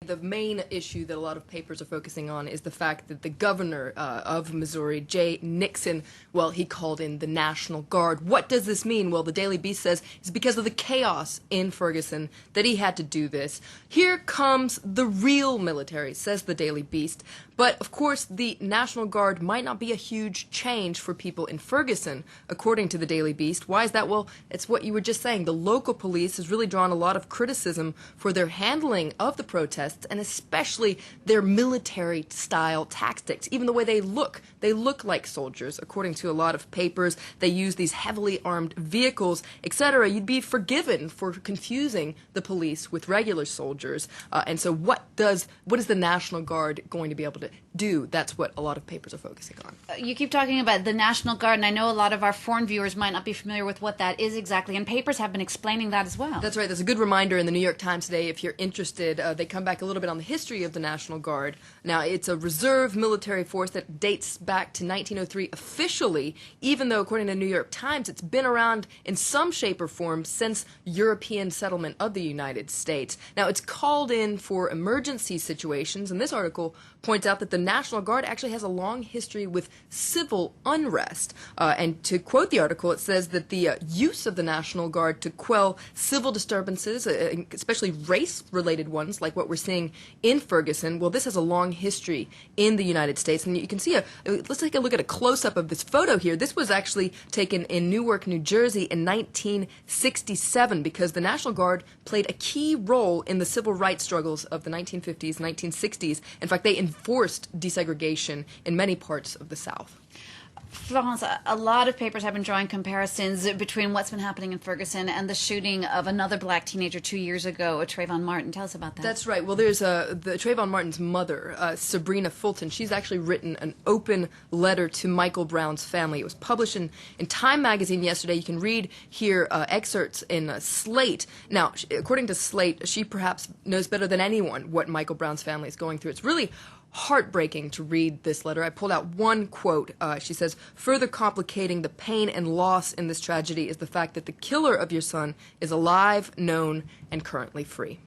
the main issue that a lot of papers are focusing on is the fact that the governor of Missouri, Jay Nixon, well, he called in the National Guard. What does this mean? Well, the Daily Beast says it's because of the chaos in Ferguson that he had to do this. Here comes the real military, says the Daily Beast. But, of course, the National Guard might not be a huge change for people in Ferguson, according to the Daily Beast. Why is that? Well, it's what you were just saying. The local police has really drawn a lot of criticism for their handling of the protests, and especially their military-style tactics. Even the way they look like soldiers. According to a lot of papers, they use these heavily armed vehicles, etc. You'd be forgiven for confusing the police with regular soldiers. And so what is the National Guard going to be able to do? That's what a lot of papers are focusing on. You keep talking about the National Guard, and I know a lot of our foreign viewers might not be familiar with what that is exactly, and papers have been explaining that as well. That's right. There's a good reminder in the New York Times today, if you're interested. They come back a little bit on the history of the National Guard. Now, it's a reserve military force that dates back to 1903 officially, even though, according to the New York Times, it's been around in some shape or form since European settlement of the United States. Now, it's called in for emergency situations, and this article points out that the National Guard actually has a long history with civil unrest. And to quote the article, it says that the use of the National Guard to quell civil disturbances, especially race-related ones, like what we're seeing in Ferguson, well, this has a long history in the United States. And you can see let's take a look at a close-up of this photo here. This was actually taken in Newark, New Jersey in 1967 because the National Guard played a key role in the civil rights struggles of the 1950s, 1960s. In fact, they enforced desegregation in many parts of the South. Florence, a lot of papers have been drawing comparisons between what's been happening in Ferguson and the shooting of another black teenager 2 years ago, Trayvon Martin. Tell us about that. That's right. Well, there's the Trayvon Martin's mother, Sabrina Fulton. She's actually written an open letter to Michael Brown's family. It was published in Time magazine yesterday. You can read here excerpts in Slate. Now, according to Slate, she perhaps knows better than anyone what Michael Brown's family is going through. It's really heartbreaking to read this letter. I pulled out one quote. She says, "Further complicating the pain and loss in this tragedy is the fact that the killer of your son is alive, known, and currently free."